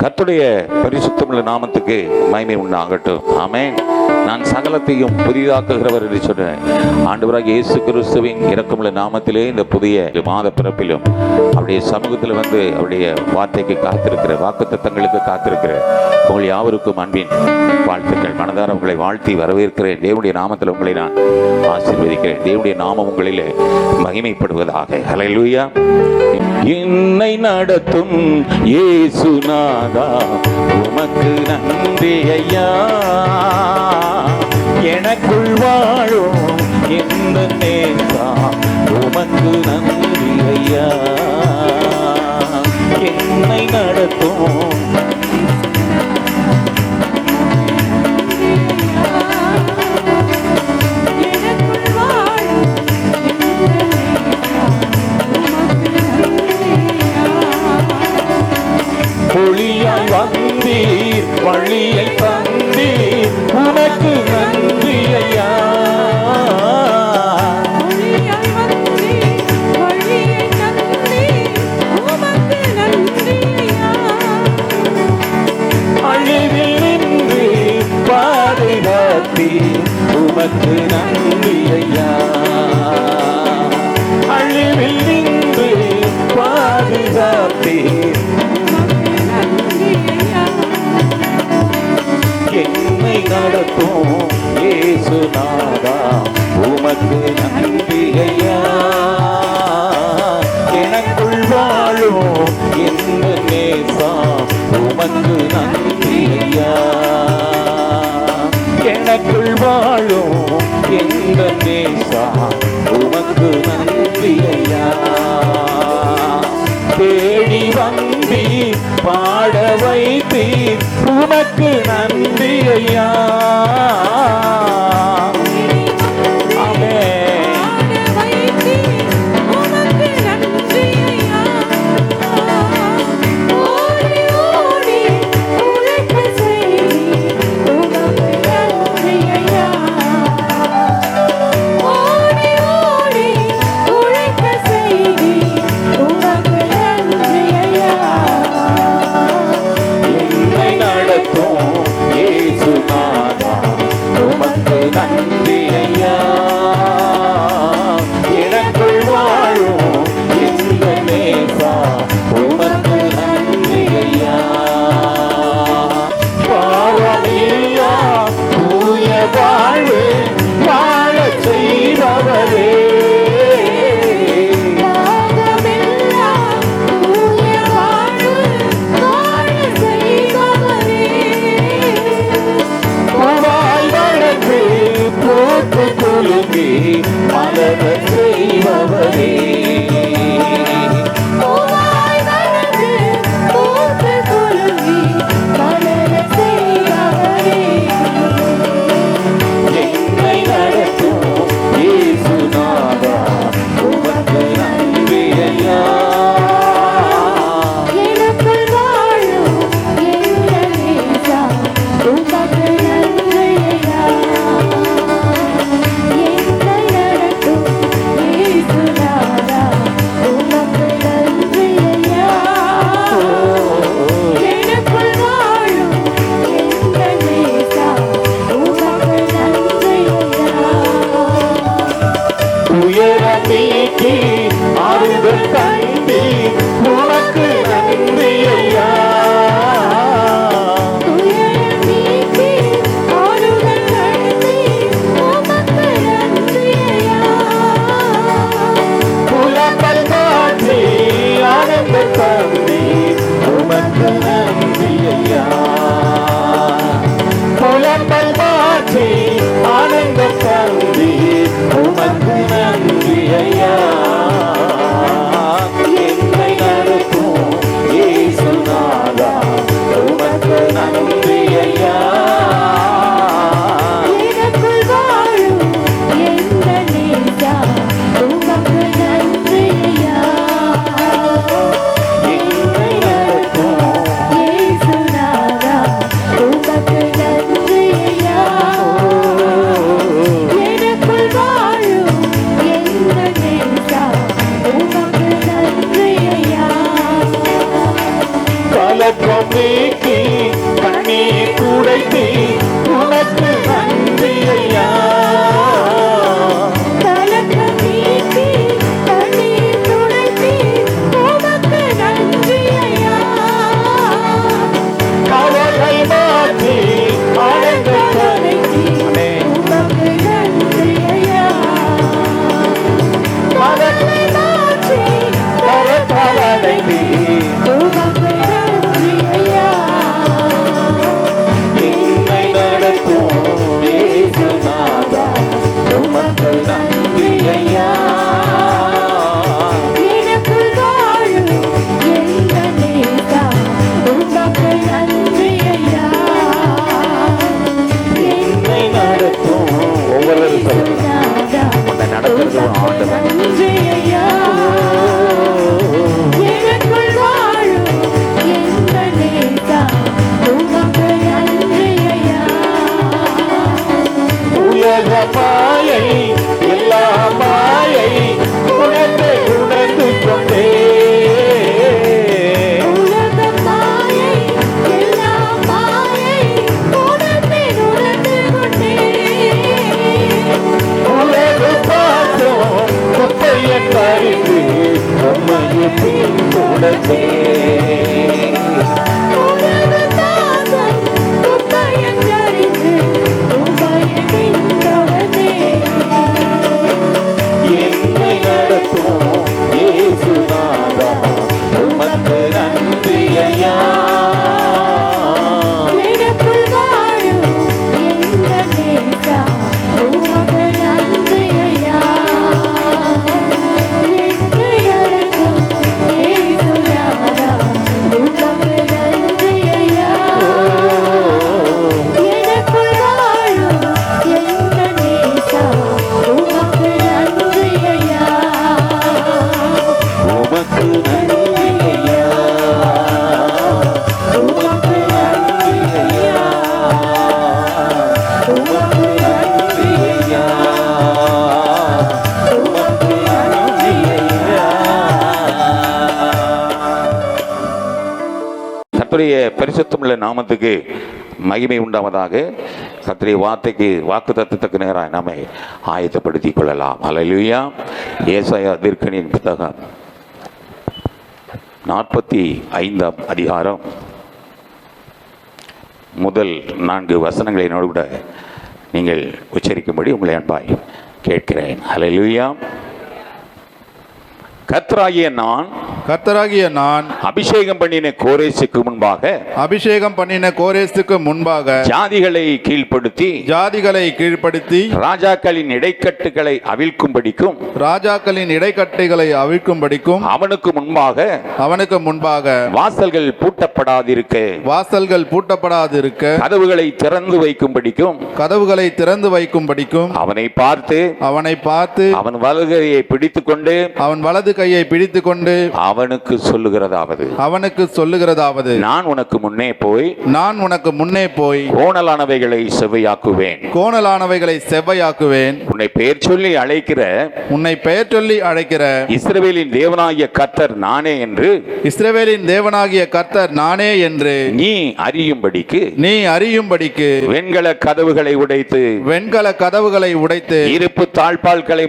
கர்த்தருடைய பரிசுத்தமுள்ள நாமத்துக்கு மகிமை உண்டாகட்டும். ஆமென். நான் சகலத்தையும் புதிதாக்குகிறவர் என்று சொன்னேன். ஆண்டவராகிய இயேசு கிறிஸ்துவின் இரக்கமுள்ள நாமத்திலே இந்த புதிய மாத பிறப்பிலும் அவருடைய சமூகத்தில் வந்து அவருடைய வார்த்தைக்கு காத்திருக்கிற, வாக்குத்தத்தங்களுக்கு காத்திருக்கிற உங்கள் யாவருக்கும் அன்பின் வாழ்த்துக்கள். மனதார உங்களை வாழ்த்தி வரவேற்கிறேன். தேவனுடைய நாமத்தில் உங்களை நான் ஆசீர்வதிக்கிறேன். தேவனுடைய நாமம் உங்களிலே மகிமைப்படுவதாக. ஹல்லேலூயா. என்னை நடத்தும் இயேசுநாதா உமக்கு நன்றி ஐயா. எனக்குள் வாழும் எந்த நேசா உமக்கு நன்றி ஐயா. என்னை நடத்தும் ஒளியாய் வந்தீர், வழியை தந்தீர், உனக்கு நன்றி ஐயா. ஒளியாய் வந்தீர், வழியை தந்தீர், உமக்கு நன்றி ஐயா. அழிவில் நின்று பாதுகாத்தீர், உமக்கு நன்றி ஐயா. அழிவில் நின்று பாதுகாத்தீர், என்னை நடத்தும் இயேசுநாதா உமக்கு நன்றி ஐயா. எனக்குள் வாழும் எந்த நேசா உமக்கு நன்றி ஐயா. எனக்குள் வாழும் எந்த நேசா உமக்கு நன்றி ஐயா. தேடி வந்தி பாட வைத்தீர், உமக்கு நன்றி ஐயா. உமக்கு நீக்கி கண்ணீர் துடைத்து உமக்கு நன்றி ஐயா. கலக்கம் நீக்கி கண்ணீர் துடைத்து உமக்கு நன்றி ஐயா. கவலை மாற்றி ஆனந்தம் தருத்தி உமக்கு நன்றி ஐயா. கவலை மாற்றி கரத்தவளைத்தி உமக்கு நன்றி ஐயா. என்னை நடத்தும் இயேசுநாதா உமக்கு நன்றி ஐயா. எனக்குள் வாழும் எந்த நேசா உமக்கு நன்றி ஐயா. என்னை நடத்தும் ஒவ்வொரு நாதா உன்னை நடத்துறது ஆண்டவன். நன்றி ஐயா. எனக்குள் வாழும் எந்த நேசா உமக்கு நன்றி ஐயா. உலக மாயை எல்லா மாயை உணர்ந்து உணர்ந்து கொண்டே உலக மாயை எல்லா மாயை உணர்ந்து கொண்டே உலக பாசம் குப்பையை பறித்து உம்மையை பின்தொடர்ந்தே. உலக தாசம் குப்பையன் தரித்து உம்மையை பின்தொடர்ந்தே. என்னை நடத்தும் இயேசுநாதா உமக்கு நன்றி ஐயா. எனக்குள் வாழும் எந்த நேசா உமக்கு நன்றி ஐயா. என்னை அழைக்கும் இயேசுநாதா உமக்கு நன்றி ஐயா. எனக்குள் வாழும் எந்த நேசா உமக்கு நன்றி ஐயா. உமக்கு நன்றி ஐயா. உமக்கு நன்றி ஐயா. உமக்கு நன்றி ஐயா. உமக்கு நன்றி ஐயா. கர்த்தருடைய பரிசுத்தமுள்ள நாமத்துக்கு மகிமை உண்டாவதாக. கர்த்தருடைய வார்த்தைக்கு வாக்குத்தத்தத்துக்கு நேராக நம்மை ஆயத்தப்படுத்திக் கொள்ளலாம். அல்லேலூயா. ஏசாயா தீர்க்கதரிசியின் புத்தகம் 45ஆம் அதிகாரம் முதல் 4 வசனங்களை என்னோடு கூட நீங்கள் உச்சரிக்கும்படி உங்களை அன்பாய் கேட்கிறேன். அல்லேலூயா. கர்த்தராகிய நான் அபிஷேகம் பண்ணின கோரேசுக்கு முன்பாக ஜாதிகளை கீழ்ப்படுத்தி ராஜாக்களின் இடைக்கட்டுகளை அவிழ்க்கும்படிக்கும் அவனுக்கு முன்பாக வாசல்கள் பூட்டப்படாதிருக்க கதவுகளை திறந்து வைக்கும்படிக்கும் அவனை பார்த்து அவன் வலது கையை பிடித்துக்கொண்டு அவனுக்கு சொல்லுகிறதாவது நான் உனக்கு முன்னே போய் கோணலானவைகளை செவ்வையாக்குவேன். உன்னை பெயர் சொல்லி அழைக்கிற இஸ்ரவேலின் தேவனாகிய கர்த்தர் நானே என்று நீ அறியும்படிக்கு வெண்கல கதவுகளை உடைத்து இருப்பு தாழ்பால்களை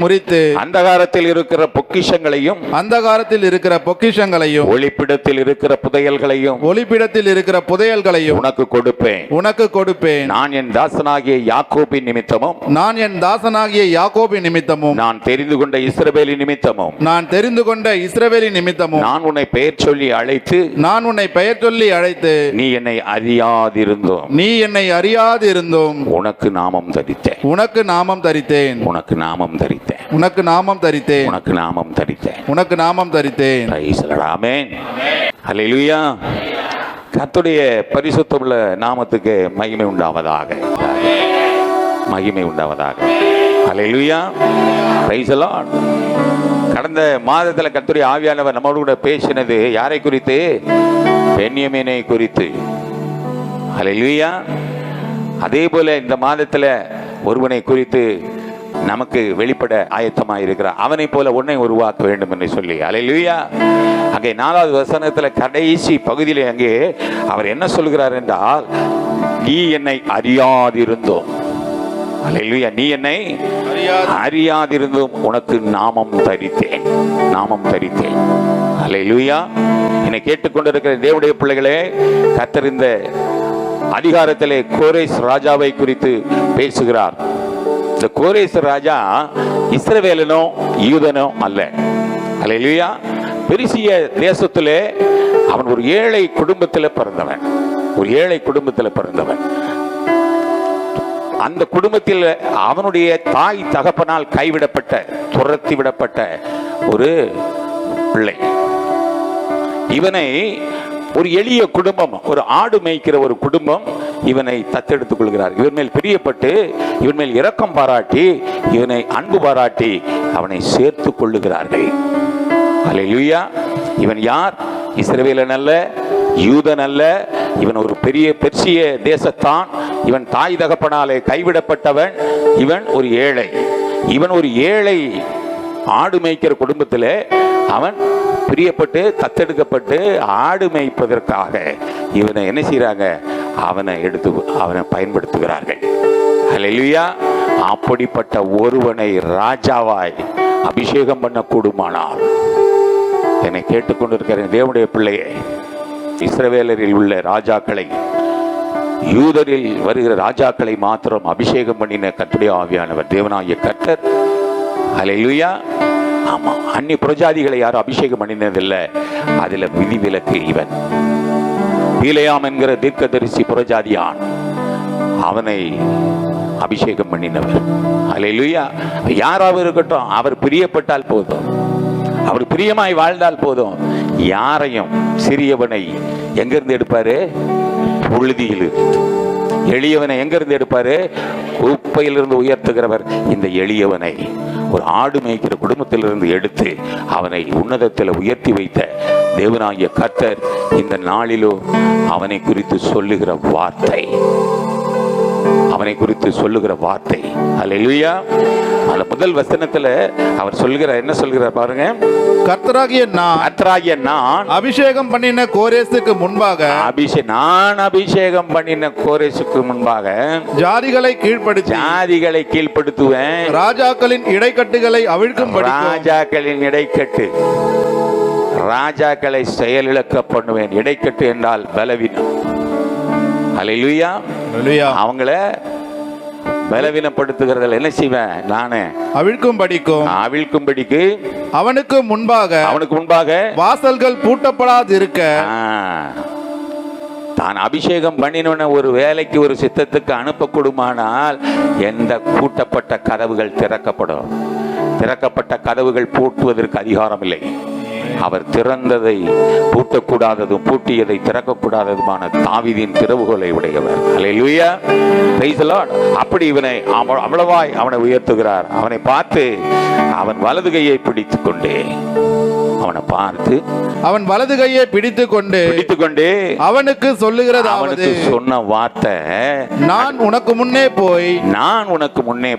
முறித்து அந்தகாரத்தில் இருக்கிற பொக்கிஷங்களையும் ஒளிப்பிடத்தில் இருக்கிற புதையல்களையும் உனக்கு கொடுப்பேன். நான் என் தாசனாகிய யாக்கோபின் நிமித்தமும் நான் தெரிந்து கொண்ட இஸ்ரவேலின் நிமித்தமும் நான் உன்னை பெயர் சொல்லி அழைத்து நீ என்னை அறியாதிருந்தோம் உனக்கு நாமம் தரித்தேன். ஆமென். அல்லேலூயா. கர்த்தருடைய பரிசுத்தமுள்ள நாமத்துக்கு மகிமை உண்டாவதாக. அல்லேலூயா. Praise the lord. கடந்த மாதத்தில் கர்த்தருடைய ஆவியானவர் நம்மோடு கூட பேசினது யாரை குறித்து? பென்யமீனை குறித்து. அல்லேலூயா. அதே போல இந்த மாதத்தில் ஒருவனை குறித்து நமக்கு வெளிப்பட ஆயத்தமாக இருக்கிறார். அவனை போல உன்னை உருவாக்க வேண்டும் என்று சொல்லி. அல்லேலூயா. அங்கே 4வது வசனத்தில் கடைசி பகுதியிலே அங்கே அவர் என்ன சொல்கிறார் என்றால், நீ என்னை அறியாதிருந்தோம். அல்லேலூயா. நீ என்னை அறியாதிருந்தும் உனக்கு நாமம் தரித்தேன், நாமம் தரித்தேன். அல்லேலூயா. என்னை கேட்டுக்கொண்டிருக்கிற தேவனுடைய பிள்ளைகளே, கர்த்தர் இந்த அதிகாரத்திலே கோரேஸ் ராஜாவை குறித்து பேசுகிறார். இந்த கோரேஸ் ராஜா இஸ்ரவேலனோ யூதனோ அல்ல. அல்லேலூயா. பெரிசிய தேசத்திலே அவன் ஒரு ஏழை குடும்பத்தில் பிறந்தவன், ஒரு ஏழை குடும்பத்தில் பிறந்தவன். அந்த குடும்பத்தில் அவனுடைய தாய் தகப்பனால் கைவிடப்பட்ட, துரத்தி விடப்பட்ட ஒரு பிள்ளை. இவனை ஒரு எளிய குடும்பம், ஒரு ஆடு மேய்க்கிற ஒரு குடும்பம் இவனை தத்தெடுத்துக் கொள்கிறார். இவன் மேல் பிரியப்பட்டு, இவன் மேல் இரக்கம் பாராட்டி, இவனை அன்பு பாராட்டி அவனை சேர்த்து கொள்ளுகிறார்கள். அல்லேலூயா. இவன் யார்? இஸ்ரவேலன் அல்ல, யூதன் அல்ல. இவன் ஒரு பெரிய பெர்சிய தேசத்தான். இவன் தாய் தகப்பனாலே கைவிடப்பட்டவன். இவன் ஒரு ஏழை. இவன் ஒரு ஏழை ஆடு மேய்க்கிற குடும்பத்தில் அவன் பிரியப்பட்டு தத்தெடுக்கப்பட்டு ஆடு மேய்ப்பதற்காக இவனை என்ன செய்யறாங்க? அவனை எடுத்து அவனை பயன்படுத்துகிறார்கள். அல்லேலூயா. அப்படிப்பட்ட ஒருவனை ராஜாவாய் அபிஷேகம் பண்ண கூடுமானால், என்னை கேட்டுக்கொண்டிருக்கிற தேவனுடைய பிள்ளையே, இஸ்ரவேலரில் உள்ள ராஜாக்களை, யூதரில் வருகிற ராஜாக்களை மாத்திரம் அபிஷேகம் பண்ணின கர்த்தருடைய ஆவியானவர் தேவனாகிய கர்த்தர். அல்லேலூயா. ஆமா, அந்நிய புரஜாதிகளை யாரும் அபிஷேகம் பண்ணினதில்லை. அதுல விதிவிலக்கு இவன். பீலேயாம் என்கிற தீர்க்கதரிசி புரஜாதியான், அவனை அபிஷேகம் பண்ணினவர். அல்லேலூயா. யாராவது இருக்கட்டும், அவர் பிரியப்பட்டால் போதும், அவர் பிரியமாய் வாழ்ந்தால் போதும். யாரையும், சிறியவனை எங்கிருந்து எடுப்பாரு? புழுதியில். எளியவனை எங்கிருந்து எடுப்பாரு? குப்பையிலிருந்து உயர்த்துகிறவர் இந்த எளியவனை ஒரு ஆடு மேய்க்கிற குடும்பத்திலிருந்து எடுத்து அவனை உன்னதத்தில் உயர்த்தி வைத்த தேவனாகிய கர்த்தர் இந்த நாளிலும் அவனை குறித்து சொல்லுகிற வார்த்தை, அவனை குறித்து சொல்லுகிற வார்த்தை. அல்லேலூயா. அந்த முதல் வசனத்துல அவர் சொல்லுகிற என்ன சொல்கிறார் பாருங்க. கர்த்தராகிய நான் அபிஷேகம் பண்ணின கோரேசுக்கு முன்பாக, நான் அபிஷேகம் பண்ணின கோரேசுக்கு முன்பாக ஜாதிகளை கீழ்ப்படுத்துவேன், ராஜாக்களின் இடைக்கட்டுகளை அவிழ்க்கும், ராஜாக்களின் இடைக்கட்டு, ராஜாக்களை செயலிழக்க பண்ணுவேன். இடைக்கட்டு என்றால் பலவீனம். அல்லேலூயா. அவங்கள பலவீனப்படுத்துகிறதில் என்ன செய்வேன்? நானே அவிழ்க்கும்படிக்கு அவனுக்கு முன்பாக வாசல்கள் பூட்டப்படாது இருக்க. தான் அபிஷேகம் பண்ணின ஒரு வேலைக்கு, ஒரு சித்தத்துக்கு அனுப்பக்கூடுமானால் எந்த பூட்டப்பட்ட கதவுகள் திறக்கப்படும். திறக்கப்பட்ட கதவுகள் பூட்டுவதற்கு அதிகாரம் இல்லை. அவர் திறந்ததை பூட்டக்கூடாததும் பூட்டியதை திறக்கக்கூடாததுமான தாவீதின் திறவுகோலை உடையவர். அல்லேலூயா. Praise the lord. அப்படி இவனை அவ்வளவாய் அவனை உயர்த்துகிறார். அவனை பார்த்து அவன் வலது கையை பிடித்துக் கொண்டே, அவனை பார்த்து அவன் வலது கையை பிடித்துக்கொண்டு அவனுக்கு சொல்லுகிறது, அவனுக்கு சொன்ன வார்த்தை, நான் உனக்கு முன்னே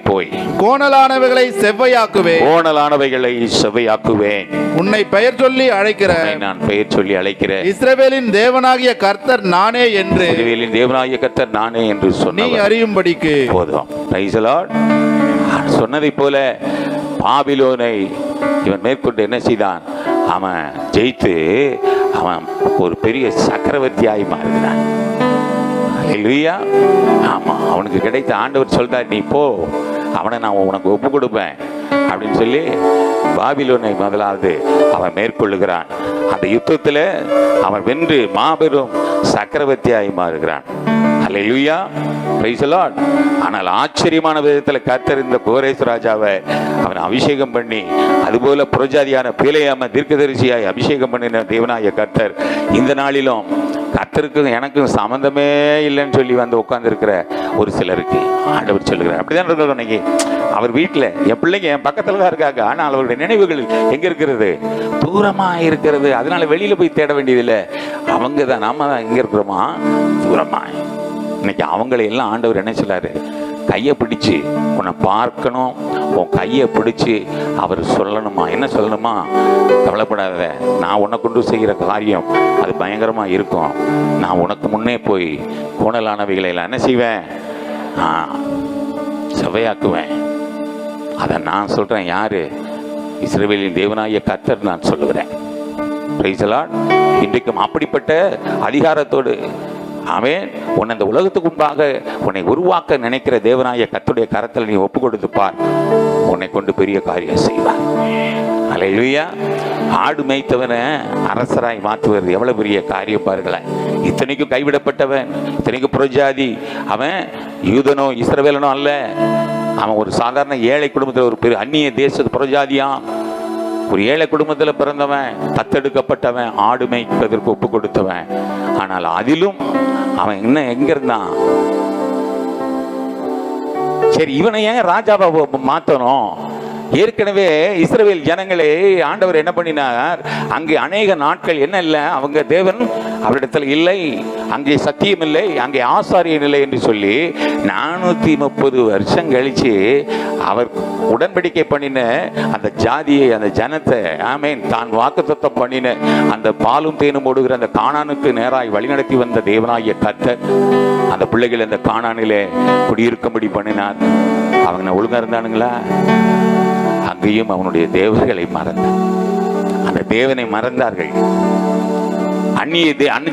போய் கோணலானவைகளை செவ்வையாக்குவேன், உன்னை பெயர் சொல்லி அழைக்கிறேன், நான் பெயர் சொல்லி அழைக்கிறேன், இஸ்ரவேலின் தேவனாகிய கர்த்தர் நானே என்று, இஸ்ரவேலின் தேவனாகிய கர்த்தர் நானே என்று சொன்ன நீ அறியும்படிக்கு போதும். Price the Lord. சொன்னதை போல பாபிலோனை இவன் மேற்கொண்டு என்ன செய்தான்? அவன் ஜெயித்து அவன் ஒரு பெரிய சக்கரவர்த்தியாய் மாறுகிறான். அல்லேலூயா. ஆமா, அவனுக்கு கிடைத்த ஆண்டவர் சொல்றார், நீ போ, அவனை நான் உனக்கு ஒப்பு கொடுப்பேன் அப்படின்னு சொல்லி பாபிலோனை முதலாவது அவன் மேற்கொள்ளுகிறான். அந்த யுத்தத்தில் அவன் வென்று மாபெரும் சக்கரவர்த்தியாய் மாறுகிறான். அல்லேலூயா. Praise the Lord. ஆனால் ஆச்சரியமான விதத்தில் கர்த்தர் இந்த கோரேஸ் ராஜாவை அவன் அபிஷேகம் பண்ணி, அதுபோல புரஜாதியான பீலேயாமை தீர்க்கதரிசியாய் அபிஷேகம் பண்ணின தேவனாகிய கர்த்தர் இந்த நாளிலும் கர்த்தருக்கும் எனக்கும் சம்பந்தமே இல்லைன்னு சொல்லி வந்து உட்கார்ந்துருக்கிற ஒரு சிலருக்கு ஆண்டவர் சொல்லுகிறார். அப்படிதான் இருக்கிறோம். இன்னைக்கு அவர் வீட்டில் என் பிள்ளைங்க என் பக்கத்தில் தான் இருக்காங்க, ஆனால் அவருடைய நினைவுகள் எங்க இருக்கிறது? தூரமா இருக்கிறது. அதனால வெளியில போய் தேட வேண்டியதில்லை. அவங்க தான், நாம தான் எங்க இருக்கிறோமா? தூரமா. இன்னைக்கு அவங்களை எல்லாம் ஆண்டவர் என்ன சொல்லாரு? கையை பிடிச்சு உன்னை பார்க்கணும், உன் கையை பிடிச்சி அவர் சொல்லணுமா, என்ன சொல்லணுமா, கவலைப்படாத, நான் உன்னை கொண்டு செய்கிற காரியம் அது பயங்கரமா இருக்கும். நான் உனக்கு முன்னே போய் கோணலானவைகளை எல்லாம் என்ன செய்வேன், செவ்வையாக்குவேன். அதை நான் சொல்றேன். யாரு? இஸ்ரவேலின் தேவனாகிய கர்த்தர் நான் சொல்லுகிறேன். Price the Lord. இன்றைக்கும் அப்படிப்பட்ட அதிகாரத்தோடு அவன் உன்னை இந்த உலகத்துக்கு முன்பாக உன்னை உருவாக்க நினைக்கிற தேவனாகிய கர்த்தருடைய கரத்தில் நீ ஒப்பு கொடுத்து பார், உன்னை கொண்டு பெரிய காரியம் செய்வார். அல்லேலூயா. ஆடு மேய்த்தவனை அரசராய் மாற்றுவது எவ்வளவு பெரிய காரியம் பாருங்களேன். இத்தனைக்கும் கைவிடப்பட்டவன், இத்தனைக்கும் புறஜாதி, அவன் யூதனோ இஸ்ரவேலனோ அல்ல. அவன் ஒரு சாதாரண ஏழை குடும்பத்தில், ஒரு பெரிய அந்நிய தேசத்து புறஜாதியான், ஒரு ஏழை குடும்பத்தில் பிறந்தவன், தத்தெடுக்கப்பட்டவன், ஆடு மேய்ப்பதற்கு ஒப்பு கொடுத்தவன். ஆனால் அதிலும் அவன் இன்னும் எங்க இருந்தான்? சரி, இவனை ஏன் ராஜாவை மாத்தணும்? ஏற்கனவே இஸ்ரவேல் ஜனங்களே ஆண்டவர் என்ன பண்ணினார், அங்கே அநேக நாட்கள் என்ன இல்லை, அவங்க தேவன் அவரிடத்தில் இல்லை, அங்கே சத்தியம் இல்லை, அங்கே ஆசாரியன் இல்லை என்று சொல்லி 430 வருஷம் கழிச்சு அவர் உடன்படிக்கை பண்ணின அந்த ஜாதியை, அந்த ஜனத்தை, ஆமேன், தான் வாக்குத்தத்தம் பண்ணின அந்த பாலும் தேனும் ஓடுகிற அந்த கானானுக்கு நேராய் வழிநடத்தி வந்த தேவனாகிய கர்த்தர் அந்த பிள்ளைகள் அந்த கானானிலே குடியிருக்கும்படி பண்ணினார். அவங்க ஒழுங்கா இருந்தானுங்களா? அங்கேயும் அவனுடைய தேவர்களை மறந்தார். அந்த தேவனை மறந்தார்கள். அந்நிய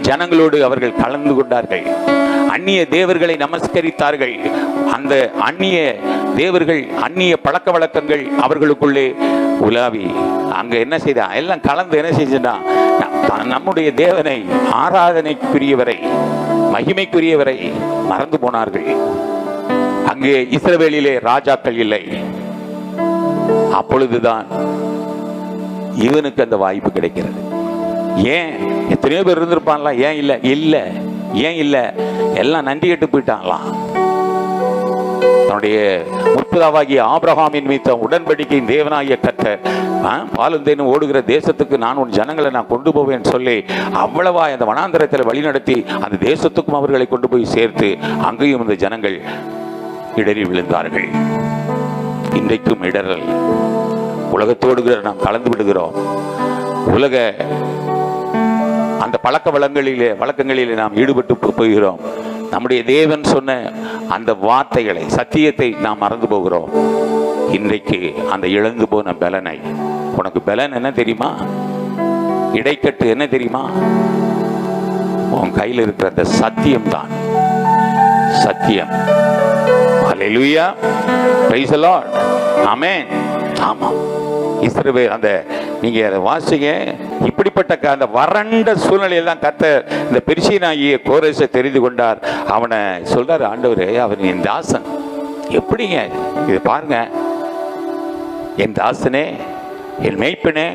ஜனங்களோடு அவர்கள் கலந்து கொண்டார்கள். அந்நிய தேவர்களை நமஸ்கரித்தார்கள். அந்த அந்நிய தேவர்கள், அந்நிய பழக்க வழக்கங்கள் அவர்களுக்குள்ளே உலாவி அங்க என்ன செய்தா, எல்லாம் கலந்து என்ன செஞ்சா, நம்முடைய தேவனை, ஆராதனைக்குரியவரை, மகிமைக்குரியவரை மறந்து போனார்கள். அங்கே இஸ்ரவேலிலே ராஜாக்கள் இல்லை. அப்பொழுதுதான் இவனுக்கு அந்த வாய்ப்பு கிடைக்கிறது. ஏன்? எத்தனையோ பேர் இருந்திருப்பான்ல, ஏன் இல்லை? இல்லை. ஏன் இல்லை? எல்லாம் நன்றி கெட்டு போயிட்டாங்களாம். தன்னுடைய முற்பதாவாகிய ஆபிரகாமின் மீது உடன்படிக்கையின் தேவனாகிய கர்த்தர், பாலும் தேனும் ஓடுகிற தேசத்துக்கு நான் உன் ஜனங்களை நான் கொண்டு போவேன் சொல்லி அவ்வளவா அந்த வனாந்தரத்தில் வழி நடத்தி அந்த தேசத்துக்கும் அவர்களை கொண்டு போய் சேர்த்து அங்கேயும் அந்த ஜனங்கள் இடறி விழுந்தார்கள். இன்றைக்கும் இடறல். உலகத்தோடு நாம் கலந்து விடுகிறோம். உலக அந்த பழக்க வழக்கங்களிலே நாம் ஈடுபட்டு போகிறோம். நம்முடைய தேவன் சொன்ன அந்த வார்த்தைகளை, சத்தியத்தை நாம் மறந்து போகிறோம். இன்றைக்கு அந்த இழந்து போன பலனை, உனக்கு பலன் என்ன தெரியுமா? இடைக்கட்டு என்ன தெரியுமா? உன் கையில் இருக்கிற அந்த சத்தியம் தான். சத்தியம். அல்லேலூயா. Praise the lord. ஆமென். ஆமா, இஸ்ரவேல் அந்த நீங்க அதை வாசிங்க. இப்படிப்பட்ட அந்த வறண்ட சூழ்நிலையில் தான் கர்த்தர் இந்த பெர்சியனாகிய கோரேசை தெரிந்து கொண்டார். அவனை சொல்றாரு, ஆண்டவரே, அவன் என் தாசன். எப்படிங்க இது பாருங்க, என் தாசனே, என் மேய்ப்பனே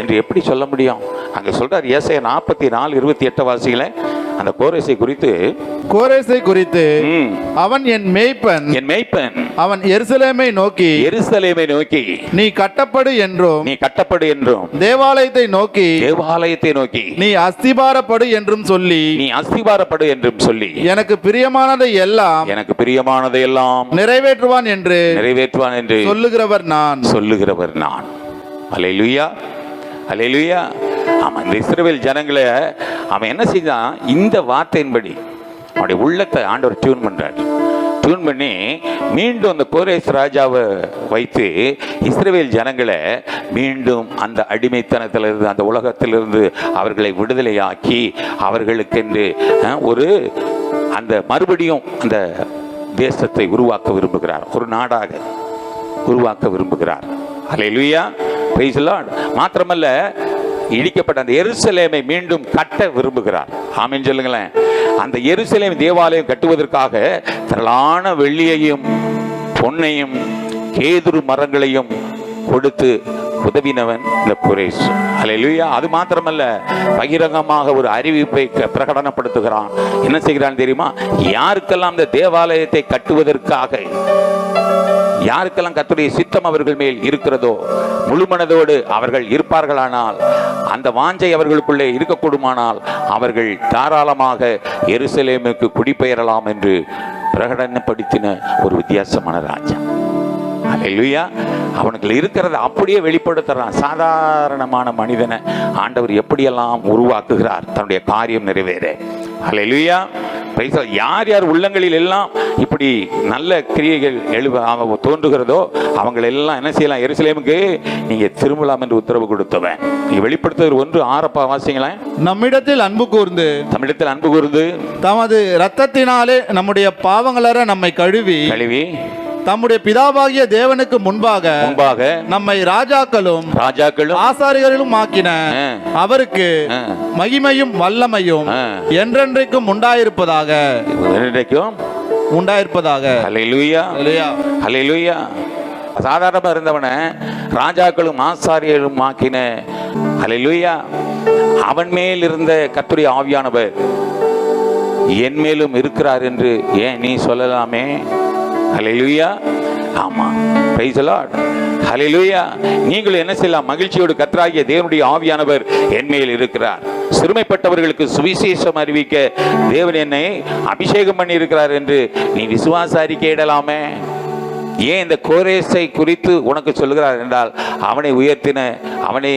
என்று எப்படி சொல்ல முடியும்? அங்க சொல்றார், ஏசாயா 44:28 வாசிகள அந்த கோரேசை குறித்து அவன் என் மேய்ப்பன், அவன் எருசலேமை நோக்கி நீ கட்டப்படு என்றும் தேவாலயத்தை நோக்கி நீ அஸ்திபாரப்படு என்றும் சொல்லி எனக்கு பிரியமானதை எல்லாம் நிறைவேற்றுவான் என்று சொல்லுகிறவர் நான். அல்லேலூயா. அல்லேலூயா. அவன் இந்த இஸ்ரவேல் ஜனங்களை அவன் என்ன செய்தான்? இந்த வார்த்தையின்படி அவனுடைய உள்ளத்தை ஆண்டவர் டியூன் பண்ணி மீண்டும் அந்த கோரேஸ் ராஜாவை வைத்து இஸ்ரவேல் ஜனங்களை மீண்டும் அந்த அடிமைத்தனத்திலிருந்து, அந்த உலகத்திலிருந்து அவர்களை விடுதலையாக்கி அவர்களுக்கென்று ஒரு அந்த மறுபடியும் அந்த தேசத்தை உருவாக்க விரும்புகிறார். ஒரு நாடாக உருவாக்க விரும்புகிறார். அல்லேலூயா. Praise the lord. மாத்திரமல்ல, இடிக்கப்பட்ட அந்த எருசலேமை மீண்டும் கட்ட விரும்புகிறார். ஆமென் சொல்லுங்களேன். அந்த எருசலேம் தேவாலயம் கட்டுவதற்காக திரளான வெள்ளியையும் பொன்னையும் கேதுரு மரங்களையும் கொடுத்து உதவினவன் இந்த கோரேஸ். அல்லேலூயா. அது மாத்திரமல்ல, பகிரங்கமாக ஒரு அறிவிப்பை பிரகடனப்படுத்துகிறான். என்ன செய்கிறான் தெரியுமா? யாருக்கெல்லாம் இந்த தேவாலயத்தை கட்டுவதற்காக, யாருக்கெல்லாம் கர்த்தருடைய சித்தம் அவர்கள் மேல் இருக்கிறதோ, முழுமனதோடு அவர்கள் இருப்பார்களானால், அந்த வாஞ்சை அவர்களுக்குள்ளே இருக்கக்கூடுமானால், அவர்கள் தாராளமாக எருசலேமுக்கு குடிபெயரலாம் என்று பிரகடனப்படுத்தின ஒரு வித்தியாசமான ராஜா. அல்லேலூயா. அவனுக்கு இருக்கிறத அப்படியே வெளிப்படுத்துறான். சாதாரணமான மனிதனை ஆண்டவர் எப்படியெல்லாம் உருவாக்குகிறார் தன்னுடைய காரியம் நிறைவேற. அல்லேலூயா. யார் யார் உள்ளங்களில் எல்லாம் இப்படி நல்ல கிரியைகள் தோன்றுகிறதோ அவங்க எல்லாம் என்ன செய்யலாம்? எருசலேமுக்கு நீங்க திரும்பலாம் என்று உத்தரவு கொடுத்தவன். நீங்க வெளிப்படுத்துவது 1:6 வாசிங்களேன். நம்மிடத்தில் அன்பு கூர்ந்து தமது இரத்தத்தினாலே நம்முடைய பாவங்களற நம்மை கழுவி தம்முடைய பிதாவாகிய தேவனுக்கு முன்பாக நம்மை ராஜாக்களும் ஆசாரியர்களும் ஆக்கின அவருக்கு மகிமையும் வல்லமையும் என்றென்றைக்கும் உண்டாயிருப்பதாக. அல்லேலூயா. அல்லேலூயா. சாதாரணமா இருந்தவனை ராஜாக்களும் ஆசாரியர்களும் ஆக்கின. அல்லேலூயா. அவன் மேல் இருந்த கர்த்தருடைய ஆவியானவர் என் மேலும் இருக்கிறார் என்று ஏன் நீ சொல்லலாமே? ஹல்லேலூயா. ஆமா, பிரைஸ் தி லார்ட். ஹல்லேலூயா. நீங்கள் என்ன செய்யலாம்? மகிழ்ச்சியோடு கர்த்தராகிய தேவனுடைய ஆவியானவர் என் மேல் இருக்கிறார். சிறுமைப்பட்டவர்களுக்கு சுவிசேஷம் அறிவிக்க தேவன் என்னை அபிஷேகம் பண்ணி இருக்கிறார் என்று நீ விசுவாச அறிக்கையிடலாமே? ஏன் இந்த கோரேசை குறித்து உனக்கு சொல்லுகிறார் என்றால், அவனை உயர்த்தின, அவனை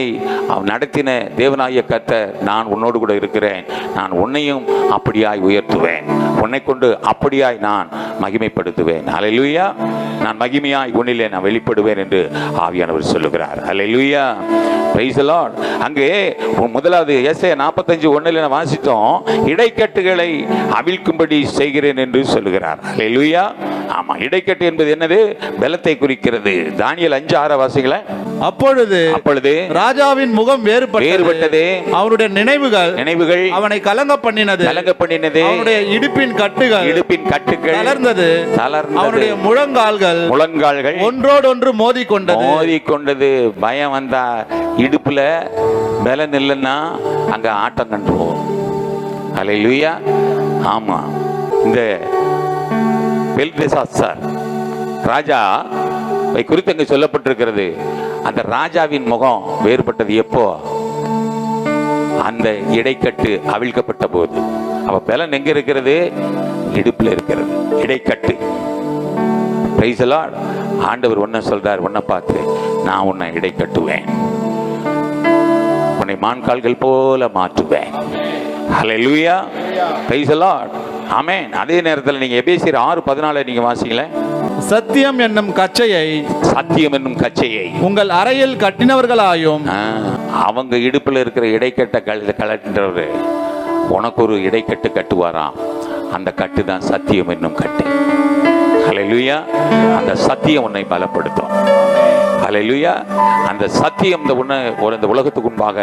நடத்தின தேவனாகிய கர்த்தர் நான் உன்னோடு கூட இருக்கிறேன். நான் உன்னையும் அப்படியாய் உயர்த்துவேன். உன்னை கொண்டு அப்படியாய் நான் மகிமைப்படுத்துவேன். அல்லேலூயா. நான் மகிமையாய் உன்னிலே நான் வெளிப்படுவேன் என்று ஆவியானவர் சொல்லுகிறார். அல்லேலூயா. Praise the lord. அங்கே முதலாவது ஏசாயா 45:1 வாசித்தோம். இடைக்கட்டுகளை அவிழ்க்கும்படி செய்கிறேன் என்று சொல்லுகிறார். அல்லேலூயா. ஆமா, இடைக்கட்டு என்பது என்னது? பலத்தை குறிக்கிறது. தானியேல் 5:6 வாசிங்கள. அப்பொழுது ராஜாவின் முகம் வேறுபட்டது. அவருடைய நினைவுகள் அவனை கலங்க பண்ணினது. அவருடைய இடுப்பின் கட்டுகள் தளர்ந்தது. அவருடைய முழங்கால்கள் ஒன்றோடொன்று மோதிக்கொண்டது. பயம் வந்தா இடுப்புல பலன் இல்லைன்னா அங்க ஆட்டம் கண்டுவோம். அல்லேலூயா. ஆமா, இந்த பெல்தெசாத்சார் ராஜா குறித்து அங்கு சொல்லப்பட்டிருக்கிறது. அந்த ராஜாவின் முகம் வேறுபட்டது எப்போ? அந்த இடைக்கட்டு அவிழ்க்கப்பட்ட போது. அவ பலன் எங்க இருக்கிறது? இடுப்புல இருக்கிறது இடைக்கட்டு. Price the Lord. ஆண்டவர் ஒன்ன சொல்றார், உன்னை பார்த்து நான் உன்னை இடைக்கட்டுவேன், உன்னை மான்கால்கள் போல மாற்றுவேன். ஹல்லேலூயா. Praise the lord. ஆமென். அதே நேரத்தில் நீங்க எபேசியர் 6:14 நீங்க வாசிங்களே. சத்தியம் என்னும் கச்சையை உங்கள் அறையில் கட்டினவர்களாயும். அவங்க இடுப்புல இருக்கிற இடைக்கட்டை கலட்டுறவர் உனக்கு ஒரு இடைக்கட்டு கட்டுவாராம். அந்த கட்டு தான் சத்தியம் என்னும் கட்டு. ஹல்லேலூயா. அந்த சத்தியம் உன்னை பலப்படுத்தும். ஹல்லேலூயா. அந்த சத்தியம் இந்த உலகத்துக்கு முன்பாக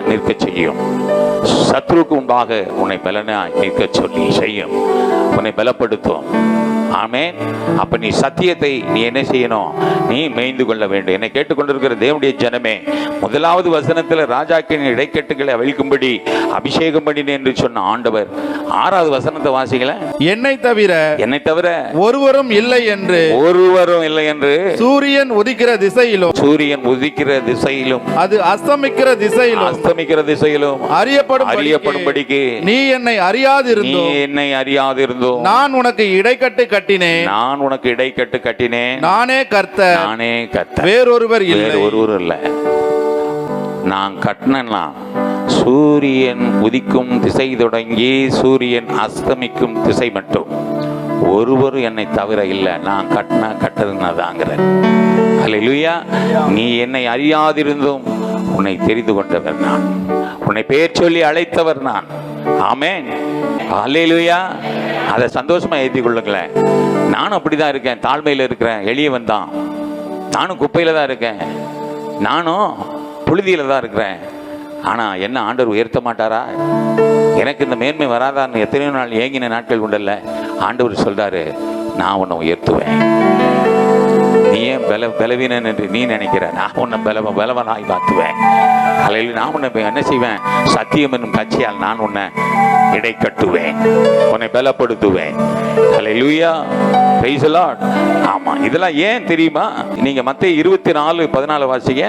நிற்க செய்யும். சத்ருக்கு முன்பாக உன்னை பலனாய் நிற்க சொல்லி செய்யும். உன்னை பலப்படுத்தும். ஆமென். அப்ப நீ சத்தியத்தை நீ என்ன செய்யணும்? நீ மேய்ந்து கொள்ள வேண்டும். என்னை கேட்டுக்கொண்டிருக்கிற தேவனுடைய ஜனமே, முதலாவது வசனத்தில் ராஜாக்கின் இடைக்கட்டுகளை அவிழ்க்கும்படி அபிஷேகம் பண்ணினேன் என்று சொன்ன ஆண்டவர் 6வது வசனத்தை வாசிக்கல. என்னை தவிர ஒருவரும் இல்லை என்று சூரியன் உதிக்கிற திசையிலும் அது அஸ்தமிக்கிற திசையிலும் அறியப்படும்படிக்கு நீ என்னை அறியாதிருந்தோம். நான் உனக்கு இடைக்கட்டு கட்டினேன். நானே கர்த்தர். வேறொருவர் இல்லை. நான் கட்டினா சூரியன் உதிக்கும் திசை தொடங்கி சூரியன் அஸ்தமிக்கும் திசை மட்டும் ஒருவரும் என்னை தவிர இல்லை. நான் கட்டுறதுனாதாங்கிற. அல்லேலூயா. நீ என்னை அறியாதிருந்தும் உன்னை தெரிந்து கொண்டவர் நான், உன்னை பெயர் சொல்லி அழைத்தவர் நான். ஆமென். அல்லேலூயா. அதை சந்தோஷமா ஏற்றி கொள்ளுங்களேன். நானும் அப்படிதான் இருக்கேன். தாழ்மையில் இருக்கிறேன். எளியவன் தான். நானும் குப்பையில தான் இருக்கேன். நானும் புழுதியில தான் இருக்கிறேன். ஆனா என்ன ஆண்டவர் உயர்த்த மாட்டாரா? எனக்கு இந்த மேன்மை வராதான்னு எத்தனையோ நாள் ஏங்கின நாட்கள் உண்டல்ல. ஆண்டவர் சொல்றாரு, நான் உன்னை உயர்த்துவேன். நீ ஏன் பலவீனன் என்று நீ நினைக்கிற? நான் உன்னை பலவனாய் மாற்றுவேன். அல்லேலூயா. நான் உன்னை என்ன செய்வேன்? சத்தியம் என்னும் கட்சியால் நான் உன்னை இடை கட்டுவேன், உன்னை பலப்படுத்துவேன். அல்லேலூயா. Praise the Lord. ஆமா, இதெல்லாம் ஏன் தெரியுமா? நீங்க மத்தேயு 24:14 வாசிங்க.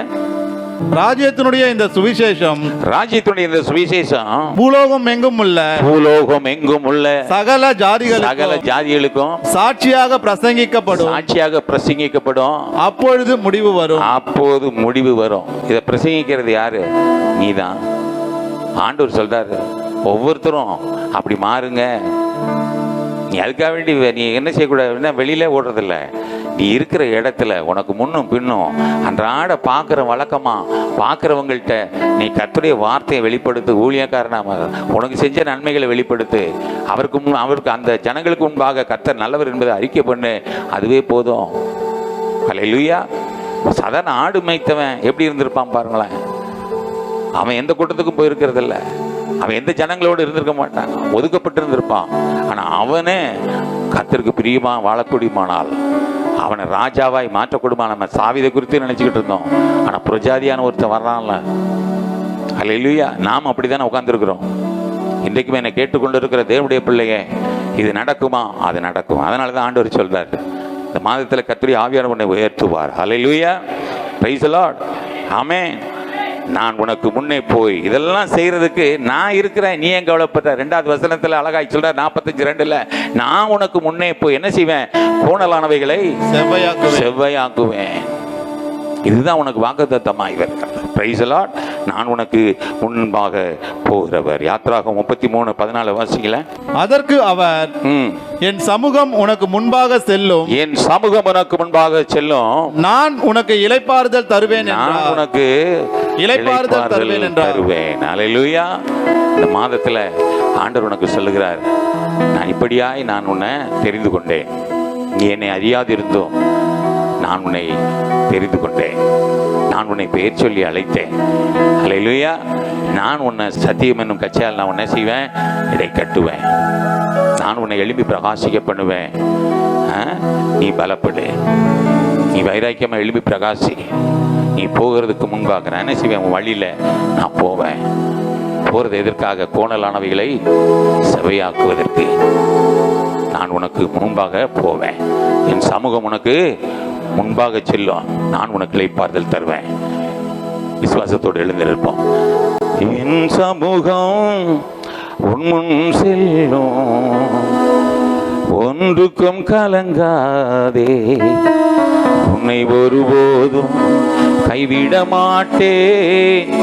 ராஜ்யத்தினுடைய இந்த சுவிசேஷம் ராஜ்யத்தினுடைய இந்த சுவிசேஷம் பூலோகம் எங்கும் உள்ள சகல ஜாதிகளுக்கும் சாட்சியாக பிரசங்கிக்கப்படும். அப்பொழுது முடிவு வரும். இதை பிரசங்கிக்கிறது யாரு? நீதான். ஆண்டவர் சொல்றாரு, ஒவ்வொருத்தரும் அப்படி மாறுங்க. நீ அதுக்காக வேண்டி நீ என்ன செய்யக்கூடாது, வெளியில ஓடுறதில்ல. நீ இருக்கிற இடத்துல உனக்கு முன்னும் பின்னும் அன்றாட பார்க்குற வழக்கமா பார்க்குறவங்கள்ட்ட நீ கர்த்தருடைய வார்த்தையை வெளிப்படுத்து. ஊழியக்காரனாக உனக்கு செஞ்ச நன்மைகளை வெளிப்படுத்து. அவருக்கு அந்த ஜனங்களுக்கு முன்பாக கர்த்தர் நல்லவர் என்பதை அறிக்கை பண்ணு. அதுவே போதும். அல்லேலூயா. சாதாரண ஆடு மேய்த்தவன் எப்படி இருந்திருப்பான் பாருங்களேன். அவன் எந்த கூட்டத்துக்கும் போயிருக்கிறதில்ல. அவன் எந்த ஜனங்களோடு இருந்திருக்க மாட்டான், ஒதுக்கப்பட்டு இருந்திருப்பான். ஆனால் அவனே கர்த்தருக்கு பிரியமா வாழக்கூடியமானால் அவனை ராஜாவாய் மாற்றக்கூடுமா. நம்ம சாவிதை குறித்து நினைச்சுக்கிட்டு இருந்தோம். ஆனால் புரஜாதியான ஒருத்தன் வர்றான்ல. அல்லேலூயா. நாம் அப்படி தானே உட்காந்துருக்கிறோம். இன்றைக்குமே என்னை கேட்டுக்கொண்டு இருக்கிற தேவனுடைய பிள்ளையே, இது நடக்குமா? அது நடக்கும். அதனால தான் ஆண்டவர் சொல்றார், இந்த மாதத்தில் கர்த்தருடைய ஆவியானவர் உன்னை உயர்த்துவார். அல்லேலூயா. Praise the lord. ஆமென். நான் உனக்கு முன்னே போய் இதெல்லாம் செய்யறதுக்கு நான் இருக்கிறேன், நீ ஏன் கவலைப்பட்ட? 2வது வசனத்துல அழகாய் சொல்றார், 45:2, நான் உனக்கு முன்னே போய் என்ன செய்வேன்? கோணலானவைகளை செவ்வையாக்குவேன். இதுதான் உனக்கு வாக்குத்தத்தமா இவர். Price the Lord. நான் உனக்கு முன்பாக போகிறவர். யாத்திராகமம் 33:14 வாசிக்கல. அதற்கு அவர், என் சமூகம் உனக்கு முன்பாக செல்லும், என் சமூகம் உனக்கு முன்பாக செல்லும், நான் உனக்கு இளைப்பாறுதல் தருவேன், நான் உனக்கு இளைப்பாறுதல் தருவேன். அல்லேலூயா. இந்த மாதத்துல ஆண்டவர் உனக்கு சொல்லுகிறார், நான் இப்படியாய் நான் உன்னை தெரிந்து கொண்டேன். நீ என்னை அறியாதிருந்தோம், நான் உன்னை தெரிந்து கொண்டேன். நான் உன்னை பெயர் சொல்லி அழைத்தேன். அல்லேலூயா. நான் உன்னை சத்தியம் என்னும் கச்சையால் நான் உன்னை செய்வேன், இதை கட்டுவேன். நான் உன்னை எழுப்பி பிரகாசிக்க பண்ணுவேன். நீ பலப்படு, நீ வைராக்கியமா எழுப்பி பிரகாசி. நீ போகிறதுக்கு முன்பாக நான் என்ன செய்வேன்? உன் வழியில நான் போவேன். போறது எதற்காக? கோணலானவைகளை செவையாக்குவதற்கு. நான் உனக்கு முன்பாக போவேன். என் சமூகம் உனக்கு முன்பாக செல்லும், நான் உனக்கு இளைப்பாறுதல் தருவேன். விசுவாசத்தோடு எழுந்திருப்போம். என் சமூகம் உன் முன் செல்லும், ஒன்றுக்கும் கலங்காதே, உன்னை ஒருபோதும் கைவிட மாட்டேன்,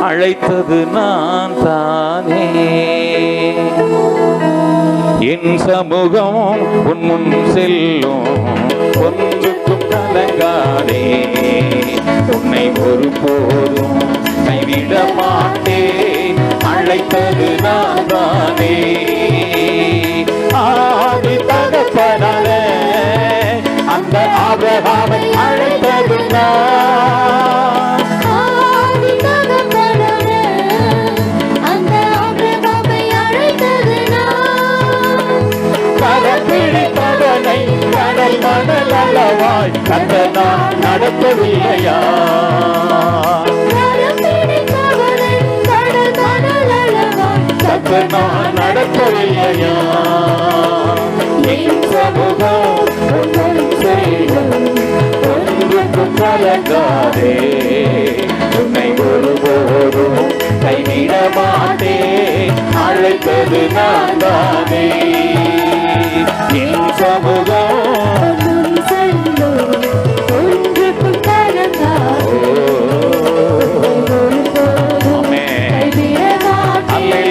அழைத்தது நான் தானே. என் சமூகம் உன் முன் செல்லும், ஒன்றுக்கும் கலங்காதே, உன்னை ஒருபோதும் கைவிட மாட்டேன், அழைத்தது நான் தானே. ஆதி தகப்பனான அந்த ஆபிரகாமை அழைத்தது நான். ஆதி தகப்பனான அந்த ஆபிரகாமை அழைத்தது நான். கரம் பிடித்தவனை கடல் மணல் அளவாய் கண்ட நான் நடத்தவில்லையா? கரம் பிடித்தவனை கடல் மணல் அளவாய் கண்ட நான் நடத்தவில்லையா? என் சமூகம் உன் செல்லும், ஒன்றுக்கும் கலங்காதே, உன்னை ஒருபோதும் கைவிட மாட்டேன், அழைத்தது நான் தானே. என் சமூகம் உன் செல்லும், ஒன்றுக்கும் கலங்காதே, ஒருபோதும் கைவிட மாட்டேன்,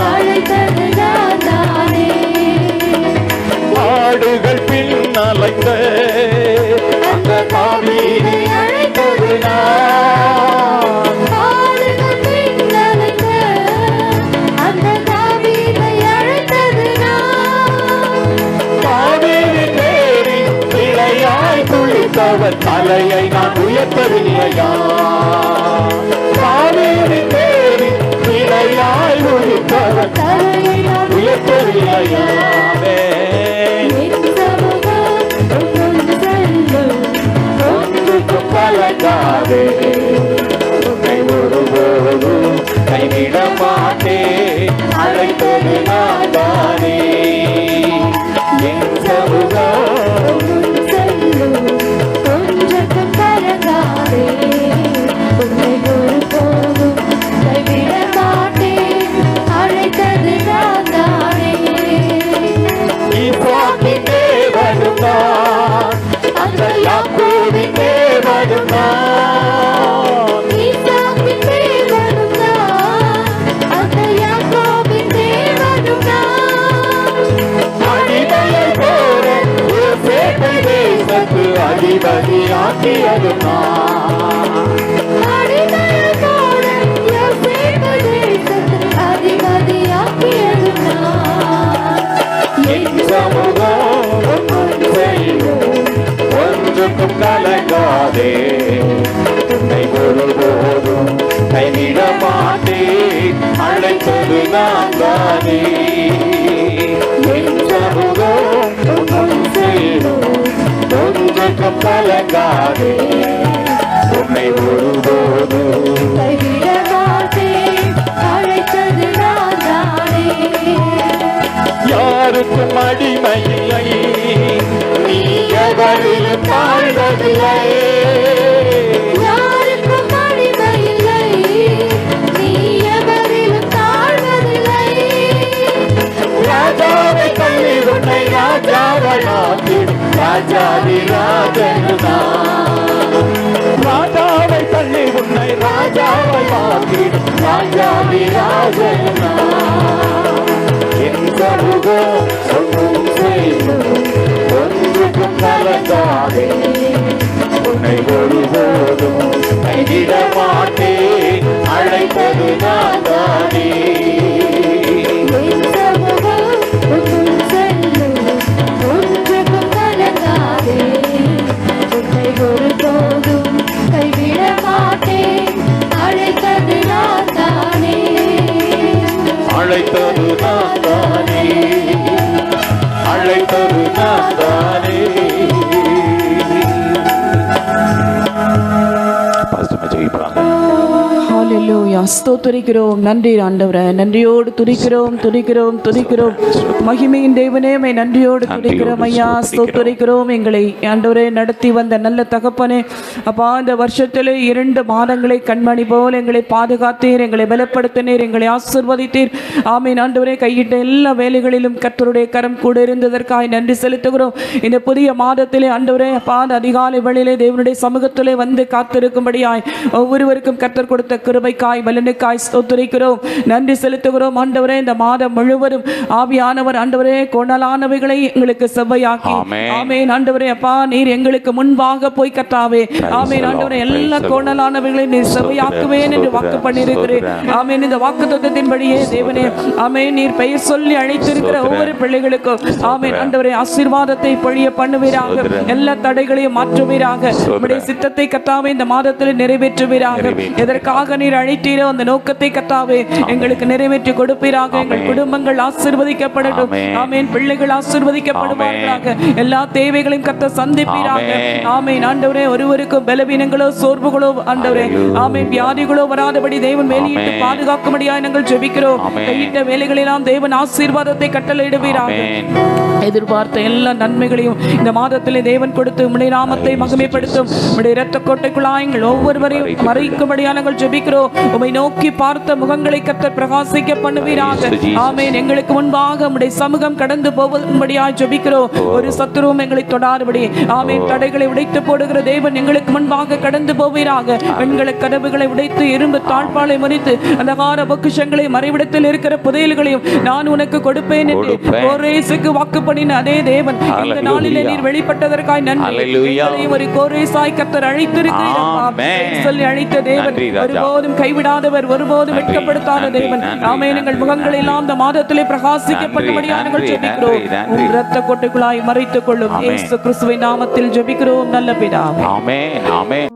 அழைத்தது நான் தானே. ஆடுகள் பின் அலைந்த அந்த தாவீதை அழைத்தது நான். ஆடுகள் பின் அலைந்த அந்த தாவீதை அழைத்தது நான். தாவீதின் பேரில் இளையாய் துளித்தவர் தலையை நான் உயர்த்தவில்லையா? தாவீதின் பேரில் இளையாய் துளித்தவர் தலையை நான் உயர்த்தவில்லையா? என் சமூகம் உன் செல்லும், ஒன்றுக்கும் கலங்காதே, உன்னை ஒருபோதும் கைவிட மாட்டேன், அழைத்தது நான் தானே. என் சமூகம் உன் செல்லும், ஒன்றுக்கும் கலங்காதே, உன்னை அதிபதியாக்கியதும் நான். அடிமைகளோட யோசேப்பு தேசத்தில் அதிபதியாக்கியதும் நான். என் சமூகம் ஒன்று செய்யும், ஒன்றுக்கும் கலங்காதே. உன்னை ஒருபோதும் கைவிட மாட்டேன், அழைத்தது நான் தானே. என் சமூகம் ஒன்று செய்யும், ஒன்றுக்கும் கலங்காதே. உன்னை ஒருபோதும் கைவிட மாட்டேன், அழைத்தது நான் தானே. யாருக்கும் அடிமை இல்லை, நீ எவரிலும் தாழ்வதில்லை. யாருக்கும் அடிமை இல்லை, நீ எவரிலும் தாழ்வதில்லை. ராஜாவை தள்ளி உன்னை ராஜாவை மாற்றிடும் ராஜாதி ராஜனுதான். ராஜாவை தள்ளி உன்னை ராஜாவை மாற்றிடும் ராஜாதி ராஜனுதான். என் சமூகம் ஒன்றும் செய்யும், ஒன்றுக்கும் கலங்காதே. உன்னை ஒருபோதும் கைவிட மாட்டேன், அழைப்பது நான் தானே. என் சமூகம் உன்னுள் செல்லும், ஒன்றுக்கும் கலங்காதே. உன்னை ஒருபோதும் கைவிட மாட்டேன், அழைத்தது நான் தானே. அழைத்தது நான் தானே, அழைத்தது நான் தானே. பாஸ்டர் ஜெயிப்பாங்க. ஹalleluya ஸ்தோத்திரிக்கிறோம். நன்றி ஆண்டவரே, நன்றியோடு துதிக்கிறோம். மகிமையின் தேவனே, உம்மை நன்றியோடு துதிக்கிறோம் ஐயா, ஸ்தோத்திரிக்கிறோம். எங்களை ஆண்டவரே நடத்தி வந்த நல்ல தகப்பனே, அப்பா இந்த வருஷத்திலே 2 மாதங்களை கண்மணி போல் எங்களை பாதுகாத்தீர், எங்களை பலப்படுத்தினீர், எங்களை ஆசீர்வதித்தீர். ஆமென் ஆண்டவரே, கையிட்ட எல்லா வேலைகளிலும் கர்த்தருடைய கரம் கூட இருந்ததற்காக நன்றி செலுத்துகிறோம். இந்த புதிய மாதத்திலே ஆண்டவரே அப்பா அந்த அதிகாலை வேளையிலே தேவனுடைய சமூகத்திலே வந்து காத்திருக்கும்படியாய் ஒவ்வொருவருக்கும் கர்த்தர் கொடுத்த கிருபைக்காய் பலனுக்காய் ஸ்தோத்திரிக்கிறோம், நன்றி செலுத்துகிறோம். ஆண்டவரே இந்த மாதம் முழுவதும் ஆவியானவர் ஆண்டவரே கோணலானவைகளை எங்களுக்கு செவ்வையாக்கி, ஆமென் ஆண்டவரே அப்பா நீர் எங்களுக்கு முன்பாக போய் கர்த்தாவே, ஆமென் ஆண்டவரே எல்லா கோணலானவைகளை நீர் செவ்வையாக்குவேன் என்று வாக்கு பண்ணியிருக்கிறேன். ஆமென் இந்த வாக்குத்தத்தத்தின்படியே தேவனே, ஆமென் நீர் பெயர் சொல்லி அழைத்திருக்கிற ஒவ்வொரு பிள்ளைகளுக்கும் ஆமென் ஆண்டவரே ஆசீர்வாதத்தை பொழிய பண்ணுவீராக, எல்லா தடைகளையும் மாற்றுவீராக, உம்முடைய சித்தத்தை கர்த்தாவே இந்த மாதத்தில் நிறைவேற்றுவீராக. எதற்காக நீர் அழைத்தீரோ அந்த நோக்கத்தை கர்த்தாவே எங்களுக்கு நிறைவேற்றி கொடுப்பீராக. எங்கள் குடும்பங்கள் ஆசீர்வதிக்கப்படட்டும், ஆமென் பிள்ளைகள் ஆசீர்வதிக்கப்படுவார்களாக, எல்லா தேவைகளையும் கர்த்தர் சந்திப்பீராக. ஆமென் ஆண்டவரே, ஒருவருக்கும் பலவீனங்களோ சோர்வுகளோ ஆண்டவரே ஆமென் வியாதிகளோ வராதபடி தேவன் வேலையிட்டு பாதுகாக்கும்படியாய் நாங்கள் ஜெபிக்கிறோம். கையிட்ட வேலைகளெல்லாம் தேவன் ஆசீர்வாதத்தை கட்டளையிடுவீராக. எதிர்பார்த்த எல்லா நன்மைகளையும் இந்த மாதத்திலே தேவன் கொடுத்து உம்முடைய நாமத்தை மகிமைப்படுத்தும். உம்முடைய இரத்த கோட்டைக்குள்ளாய் எங்கள் ஒவ்வொருவரையும் மறைக்கும்படியாக நாங்கள் ஜெபிக்கிறோம். உம்மை நோக்கி பார்த்த முகங்களை கர்த்தர் பிரகாசிக்க பண்ணுவீராக. ஆமென் எங்களுக்கு முன்பாக உம்முடைய சமூகம் கடந்து போகும்படியாய் ஜெபிக்கிறோம். ஒரு சத்துருவும் எங்களை தொடாதபடி ஆமென் தடைகளை உடைத்து போடுகிற தேவன் எங்களுக்கு முன்பாக கடந்து போவீராக. பெண்களை கதவுகளை உடைத்து இரும்பு தாழ்பாலை முறித்து அந்தகார பொக்கிஷங்களை மறைவிடத்தில் இருக்கிற புதையல்களையும் நான் உனக்கு கொடுப்பேன் என்று கோரேசுக்கு வாக்கு பண்ணின அதே தேவன் இந்த நாளிலே நீர் வெளிப்பட்டதற்காய் நன்றி. ஒரு கோரேசாய் கர்த்தர் அழைத்திருக்கிறீர் சொல்லி அழைத்த தேவன், ஒருபோதும் கைவிடாதவர், ஒருபோதும் வெட்கப்படுத்தாத தேவன். ஆமென் எங்கள் முகங்கள் எல்லாம் இந்த மாதத்திலே பிரகாசிக்கப்பட்டபடியாக நாங்கள் ஜெபிக்கிறோம். உம் இரத்த கோட்டைக்குள்ளாய் மறைத்துக் கொள்ளும் இயேசு கிறிஸ்துவின் நாமத்தில் ஜெபிக்கிறோம் நல்ல பிதாவே. ஆமென் ஆமென்.